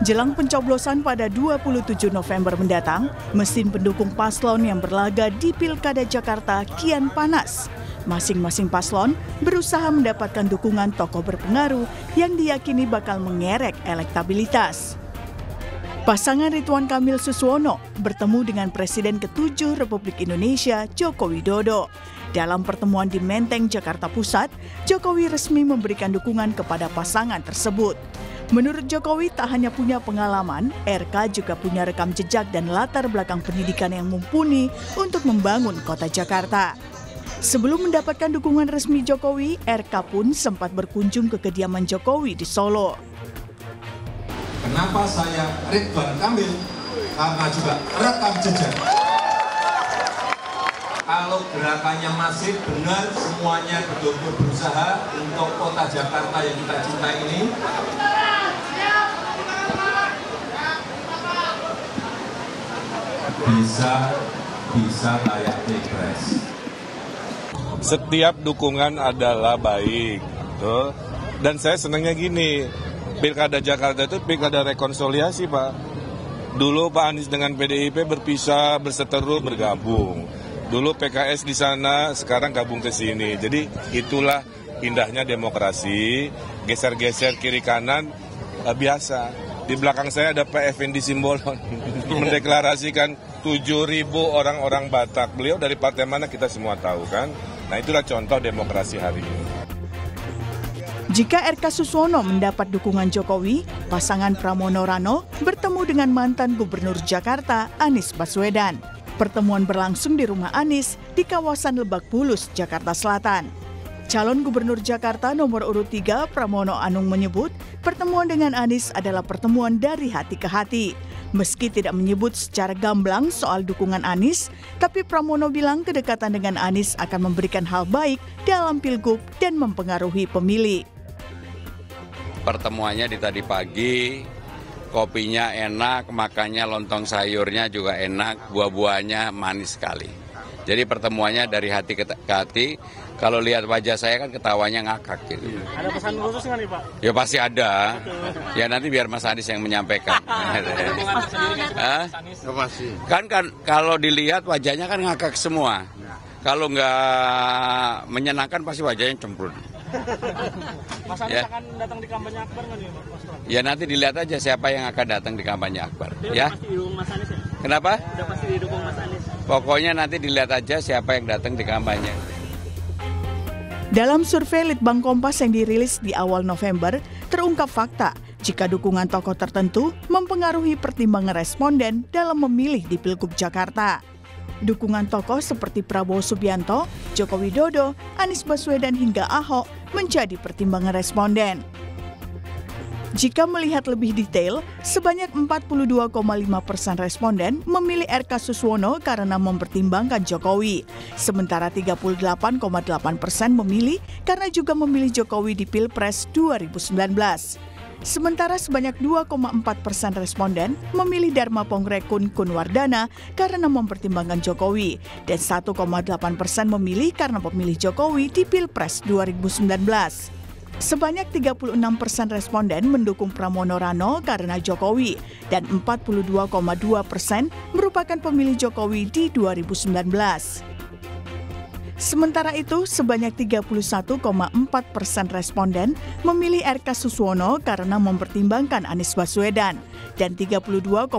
Jelang pencoblosan pada 27 November mendatang, mesin pendukung paslon yang berlaga di Pilkada Jakarta kian panas. Masing-masing paslon berusaha mendapatkan dukungan tokoh berpengaruh yang diyakini bakal mengerek elektabilitas. Pasangan Ridwan Kamil Suswono bertemu dengan Presiden ke-7 Republik Indonesia Joko Widodo. Dalam pertemuan di Menteng, Jakarta Pusat, Jokowi resmi memberikan dukungan kepada pasangan tersebut. Menurut Jokowi, tak hanya punya pengalaman, RK juga punya rekam jejak dan latar belakang pendidikan yang mumpuni untuk membangun kota Jakarta. Sebelum mendapatkan dukungan resmi Jokowi, RK pun sempat berkunjung ke kediaman Jokowi di Solo. Kenapa saya Ridwan Kamil? Karena juga rekam jejak. Kalau gerakannya masih benar, semuanya betul-betul berusaha untuk kota Jakarta yang kita cintai ini. Bisa layak pilpres. Setiap dukungan adalah baik, tuh. Dan saya senangnya gini, Pilkada Jakarta itu pilkada rekonsiliasi, Pak. Dulu Pak Anies dengan PDIP berpisah, berseteru, bergabung. Dulu PKS di sana, sekarang gabung ke sini. Jadi itulah indahnya demokrasi, geser-geser kiri kanan biasa. Di belakang saya ada Pak Effendi Simbolon mendeklarasikan 7.000 orang-orang Batak. Beliau dari partai mana kita semua tahu kan. Nah itulah contoh demokrasi hari ini. Jika RK Suswono mendapat dukungan Jokowi, pasangan Pramono Rano bertemu dengan mantan Gubernur Jakarta Anies Baswedan. Pertemuan berlangsung di rumah Anies di kawasan Lebak Bulus, Jakarta Selatan. Calon Gubernur Jakarta nomor urut 3 Pramono Anung menyebut pertemuan dengan Anies adalah pertemuan dari hati ke hati. Meski tidak menyebut secara gamblang soal dukungan Anies, tapi Pramono bilang kedekatan dengan Anies akan memberikan hal baik dalam pilgub dan mempengaruhi pemilih. Pertemuannya di tadi pagi, kopinya enak, makannya lontong sayurnya juga enak, buah-buahnya manis sekali. Jadi pertemuannya dari hati ke hati. Kalau lihat wajah saya kan ketawanya ngakak gitu. Ada pesan khusus nggak nih Pak? Ya pasti ada. Ya nanti biar Mas Anies yang menyampaikan. Kan kalau dilihat wajahnya kan ngakak semua. Kalau nggak menyenangkan pasti wajahnya cemberut. Mas Anies akan datang di kampanye Akbar nggak nih Pak? Ya nanti dilihat aja siapa yang akan datang di kampanye Akbar. Ya. Pasti didukung Mas Anies ya? Kenapa? Udah pasti didukung Mas Anies. Pokoknya nanti dilihat aja siapa yang datang di kampanye. Dalam survei Litbang Kompas yang dirilis di awal November, terungkap fakta jika dukungan tokoh tertentu mempengaruhi pertimbangan responden dalam memilih di Pilgub Jakarta. Dukungan tokoh seperti Prabowo Subianto, Joko Widodo, Anies Baswedan hingga Ahok menjadi pertimbangan responden. Jika melihat lebih detail, sebanyak 42,5% responden memilih RK Suswono karena mempertimbangkan Jokowi. Sementara 38,8% memilih karena juga memilih Jokowi di Pilpres 2019. Sementara sebanyak 2,4% responden memilih Dharma Pongrekun Kunwardana karena mempertimbangkan Jokowi. Dan 1,8% memilih karena memilih Jokowi di Pilpres 2019. Sebanyak 36% responden mendukung Pramono Rano karena Jokowi dan 42,2% merupakan pemilih Jokowi di 2019. Sementara itu, sebanyak 31,4% responden memilih RK Suswono karena mempertimbangkan Anies Baswedan dan 32,4%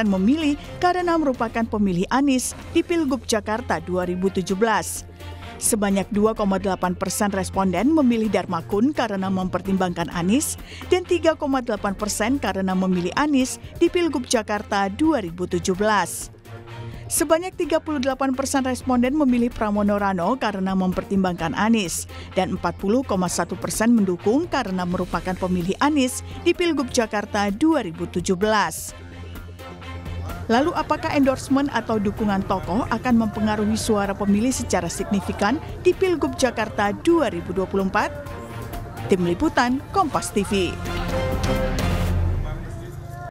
memilih karena merupakan pemilih Anies di Pilgub Jakarta 2017. Sebanyak 2,8% responden memilih Dharma Kun karena mempertimbangkan Anies dan 3,8% karena memilih Anies di Pilgub Jakarta 2017. Sebanyak 38% responden memilih Pramono Rano karena mempertimbangkan Anies dan 40,1% mendukung karena merupakan pemilih Anies di Pilgub Jakarta 2017. Lalu apakah endorsement atau dukungan tokoh akan mempengaruhi suara pemilih secara signifikan di Pilgub Jakarta 2024? Tim Liputan Kompas TV.